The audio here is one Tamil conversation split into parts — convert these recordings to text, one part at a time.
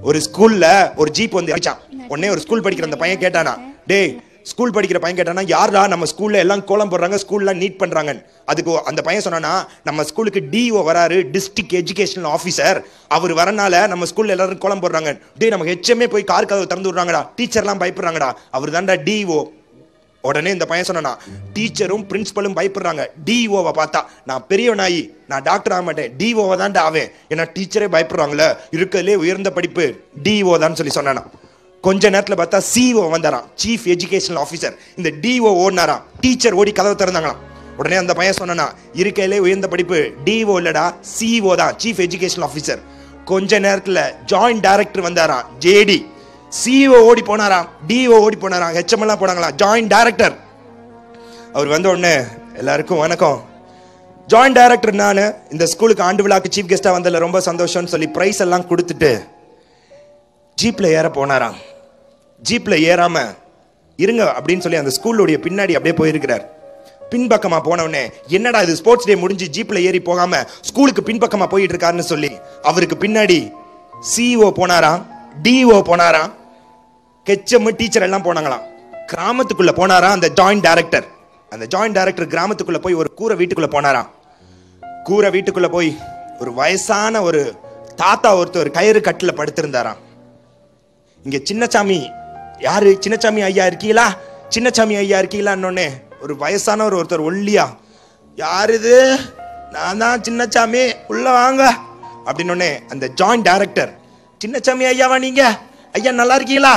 ஒரு ஸ்கூல்ல ஒரு ஜீப் வந்து அடிச்சான். உடனே ஒரு ஸ்கூல் படிக்கிற அந்த பையன் கேட்டானா, டேய் ஸ்கூல் படிக்கிற பையன் கேட்டானா, யாரா நம்ம ஸ்கூல்ல எல்லாம் கோலம் போடுறாங்க, ஸ்கூல்ல நீட் பண்றாங்க. அதுக்கு அந்த பையன் சொன்னானா, நம்ம ஸ்கூலுக்கு டிஓ வராரு, டிஸ்ட்ரிக்ட் எஜுகேஷனல் ஆஃபீஸர், அவர் வரனால நம்ம ஸ்கூல்ல எல்லாரும் கோலம் போடுறாங்க. டேய் நம்ம ஹெச்எம்ஏ போய் கார் கதவு திறந்து விடுறாங்கடா, டீச்சர்லாம் பயப்படுறாங்கடா, அவர் தான்டா டிஓ. உடனே இந்த பையன் சொன்னா, டீச்சரும் பிரின்சிபலும் பயப்படுறாங்க டிஓவை பார்த்தா, நான் பெரியவனாயி நான் டாக்டர் ஆக மாட்டேன், டிஓவை தான்டா ஆவேன், ஏன்னா டீச்சரே பயப்படுறாங்களே, இருக்கிறதுலே உயர்ந்த படிப்பு டிஓ தான் சொல்லி சொன்னானா. கொஞ்ச நேரத்தில் பார்த்தா சிஓ வந்தாராம், சீஃப் எஜுகேஷனல் ஆஃபீஸர். இந்த டிஓ ஓடினாராம், டீச்சர் ஓடி கதவை திறந்தாங்களாம். உடனே அந்த பையன் சொன்னா, இருக்கையிலே உயர்ந்த படிப்பு டிஓ இல்லடா, சிஓ தான், சீஃப் எஜுகேஷனல் ஆஃபீஸர். கொஞ்ச நேரத்தில் ஜாயிண்ட் டைரக்டர் வந்தாராம், ஜேடி. சிஓ ஓடி போனாராம், டிஓ ஓடி போனாராம், ஹெச்எம் எல்லாம் போனாங்களாம், ஜாயிண்ட் டைரக்டர். அவர் வந்த உடனே எல்லாருக்கும் வணக்கம், ஜாயிண்ட் டைரக்டர் நான், இந்த ஸ்கூலுக்கு ஆண்டு விழாக்கு சீஃப் கெஸ்டா வந்ததில் ரொம்ப சந்தோஷம்னு சொல்லி பிரைஸ் எல்லாம் கொடுத்துட்டு ஜீப்ல ஏற போனாராம். ஜீப்ல ஏறாம இருங்க அப்படின்னு சொல்லி அந்த ஸ்கூலுடைய பின்னாடி அப்படியே போயிருக்கிறார். பின்பக்கமா போனவனே, என்னடா இது ஸ்போர்ட்ஸ் டே முடிஞ்சு ஜீப்ல ஏறி போகாம ஸ்கூலுக்கு பின்பக்கமா போயிட்டு இருக்காருன்னு சொல்லி அவருக்கு பின்னாடி சிஓ போனாராம், டிஓ போனாராம், ஹெச்எம் டீச்சர் எல்லாம் போனாங்களாம். கிராமத்துக்குள்ள போனாராம் அந்த ஜாயிண்ட் டைரக்டர். அந்த ஜாயிண்ட் டைரக்டர் கிராமத்துக்குள்ள போய் ஒரு கூரை வீட்டுக்குள்ள போனாராம். கூரை வீட்டுக்குள்ள போய் ஒரு வயசான ஒரு தாத்தா ஒருத்தர் கயிறு கட்டுல படுத்திருந்தாராம். இங்க சின்னசாமி யாரு, சின்னசாமி ஐயா இருக்கீங்களா, சின்னசாமி ஐயா இருக்கீங்களான்னொன்னே ஒரு வயசானவர் ஒருத்தர் ஒல்லியா, யாரு இது, நான் தான் சின்னசாமி, உள்ள வாங்க அப்படின்னொன்னே அந்த ஜாயிண்ட் டைரக்டர், சின்னசாமி ஐயாவா நீங்க, ஐயா நல்லா இருக்கீங்களா,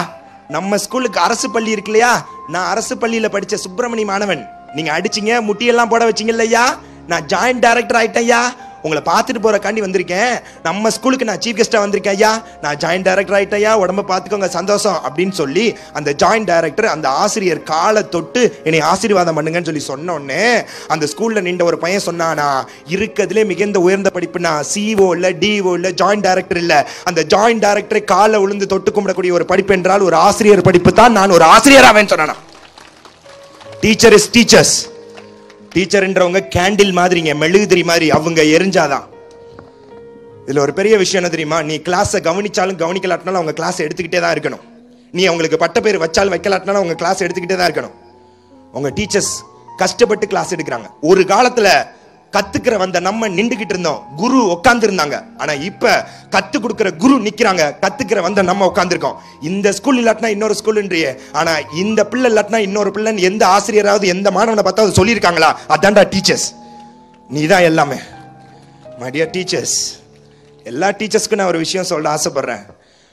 நம்ம ஸ்கூலுக்கு அரசு பள்ளி இருக்கு இல்லையா, நான் அரசு பள்ளியில படிச்ச சுப்பிரமணி மாணவன், நீங்க அடிச்சிங்க முட்டியெல்லாம் போட வச்சிங்க இல்லையா, நான் ஜாயிண்ட் டைரக்டர் ஆயிட்டேன் ஐயா, உங்களை பார்த்துட்டு போறக்காண்டி வந்திருக்கேன், நம்ம ஸ்கூலுக்கு நான் சீஃப் கெஸ்டா வந்திருக்கேன் ஐயா, நான் ஜாயிண்ட் டைரக்டர் ஆயிட்டேன் ஐயா, உடம்ப பார்த்துக்கோங்க சந்தோஷம் அப்படின்னு சொல்லி அந்த ஜாயிண்ட் டைரக்டர் அந்த ஆசிரியர் காலை தொட்டு என்னை ஆசீர்வாதம் பண்ணுங்கன்னு சொல்லி சொன்ன உடனே அந்த ஸ்கூல்ல நின்ற ஒரு பையன் சொன்னானா, இருக்கிறதுலே மிகுந்த உயர்ந்த படிப்புனா சிஓ இல்ல, டிஓ இல்ல, ஜாயிண்ட் டைரக்டர் இல்ல, அந்த ஜாயிண்ட் டைரக்டரை காலை விழுந்து தொட்டு கும்பிடக்கூடிய ஒரு படிப்பு என்றால் ஒரு ஆசிரியர் படிப்பு தான், நான் ஒரு ஆசிரியர் ஆவேன்னு சொன்னானா. Teacher is teachers. டீச்சர்ன்றவங்க கேண்டில் மாதிரிங்க, மெழுகுதிரி மாதிரி, அவங்க எரிஞ்சாதான். இதுல ஒரு பெரிய விஷயம் என்ன தெரியுமா, நீ கிளாஸை கவனிச்சாலும் கவனிக்கலாட்டினாலும் அவங்க கிளாஸ் எடுத்துக்கிட்டே தான் இருக்கணும். நீ அவங்களுக்கு பட்ட பேர் வச்சாலும் வைக்கலாட்டினாலும் அவங்க கிளாஸ் எடுத்துக்கிட்டே தான் இருக்கணும். உங்க டீச்சர்ஸ் கஷ்டப்பட்டு கிளாஸ் எடுக்கிறாங்க. ஒரு காலத்துல கத்துக்கிற வந்த நம்ம நின்றுகிட்டு இருந்தோம், குரு உட்கார்ந்து இருந்தாங்க. ஆனா இப்ப கத்து கொடுக்கிற குரு நிக்கிறாங்க, கத்துக்கிற வந்த நம்ம உட்கார்ந்துருக்கோம். இந்த ஸ்கூல் இல்லாட்டினா இன்னொரு ஸ்கூல்ன்றியே, ஆனா இந்த பிள்ளை இல்லாட்டினா இன்னொரு பிள்ளைன்னு எந்த ஆசிரியராவது எந்த மாணவனை பார்த்தாவது சொல்லியிருக்காங்களா? அதான்டா டீச்சர்ஸ், நீ தான் எல்லாமே. மை டியர் டீச்சர்ஸ், எல்லா டீச்சர்ஸ்க்கும் நான் ஒரு விஷயம் சொல்ல ஆசைப்படுறேன்.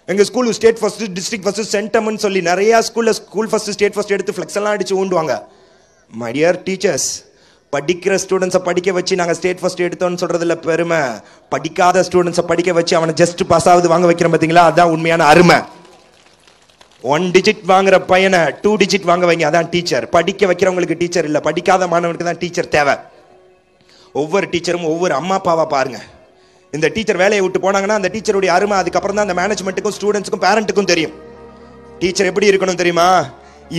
எங்க school state first, district first, சென்டம்னு சொல்லி நிறைய ஸ்கூல்ல ஸ்கூல் ஃபர்ஸ்ட், ஸ்டேட் ஃபர்ஸ்ட் எடுத்து ஃபிளெக்ஸ் எல்லாம் அடிச்சு ஊண்டுவாங்க. மை டியர் டீச்சர்ஸ், படிக்கிற ஸ்டூடெண்ட்ஸை படிக்க வச்சு நாங்கள் ஸ்டேட் ஃபர்ஸ்ட் எடுத்தோம்னு சொல்றதுல பெருமை, படிக்காத ஸ்டூடெண்ட்ஸை படிக்க வச்சு அவனை ஜஸ்ட் பாஸ் ஆகுது வாங்க வைக்கிறோம் பார்த்தீங்களா, அதுதான் உண்மையான அருமை. 1 டிஜிட் வாங்குற பையனை 2 டிஜிட் வாங்க வைங்க, அதான் டீச்சர். படிக்க வைக்கிறவங்களுக்கு டீச்சர் இல்லை, படிக்காத மாணவனுக்கு தான் டீச்சர் தேவை. ஒவ்வொரு டீச்சரும் ஒவ்வொரு அம்மா அப்பாவா பாருங்க. இந்த டீச்சர் வேலையை விட்டு போனாங்கன்னா அந்த டீச்சருடைய அருமை அதுக்கப்புறம் தான் அந்த மேனேஜ்மெண்ட்டுக்கும் ஸ்டூடெண்ட்ஸுக்கும் பேரண்ட்டுக்கும் தெரியும். டீச்சர் எப்படி இருக்கணும் தெரியுமா,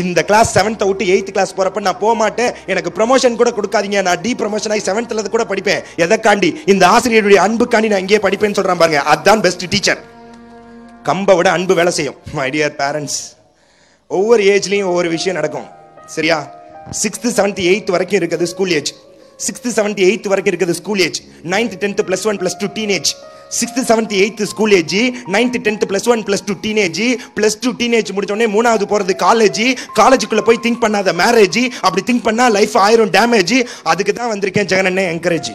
இந்த கிளாஸ் 7th விட்டு 8th கிளாஸ் போறப்ப நான் போக மாட்டேன், எனக்கு ப்ரமோஷன் கூட கொடுக்காதீங்க, நான் டி ப்ரமோஷன் ஆகி 7th கூட படிப்பேன், எதற்காண்டி, இந்த ஆசிரியருடைய அன்புக்காண்டி நான் இங்கே படிப்பேன்னு சொல்றான் பாருங்க, அதுதான் பெஸ்ட் டீச்சர். கம்ப விட அன்பு வேலை செய்யும். மை டியர் பேரண்ட்ஸ், ஒவ்வொரு ஏஜ்லயும் ஒவ்வொரு விஷயம் நடக்கும், சரியா? 6th 7th 8th வரைக்கும் இருக்குது school age, 6th 7th 8th வரைக்கும் இருக்குது school age, 9th 10th +1 +2 teenage, 6th 7th 8th school age, 9th 10th +1 +2 teenage, +2 teenage முடிச்ச உடனே 3வது போறது காலேஜ், காலேஜுக்குள்ள போய் திங்க் பண்ணாத மேரேஜ், அப்படி திங்க் பண்ணா லைஃப் ஆயிரும் டேமேஜ். அதுக்கு தான் வந்திருக்கேன் ஜெகனண்ணே என்கரேஜ்.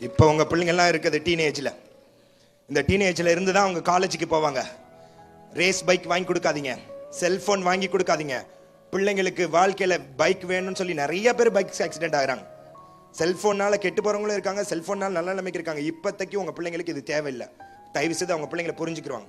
இப்போ உங்க பிள்ளைங்க எல்லாம் இருக்குது டீனேஜ்ல, இந்த டீனேஜ்ல இருந்து தான் அவங்க காலேஜுக்கு போவாங்க. ரேஸ் பைக் வாங்கி கொடுக்காதீங்க, செல்போன் வாங்கி கொடுக்காதீங்க. பிள்ளைங்களுக்கு வாழ்க்கையில பைக் வேணும்னு சொல்லி நிறைய பேர் பைக் ஆக்சிடென்ட் ஆகிறாங்க. செல்போனால கெட்டு போறவங்களும் இருக்காங்க, செல்போனால நல்ல நிலைமைக்கு இருக்காங்க. இப்போதைக்கு உங்க பிள்ளைங்களுக்கு இது தேவையில்லை. தயவு செய்து அவங்க பிள்ளைங்களை புரிஞ்சுக்கிடுவாங்க.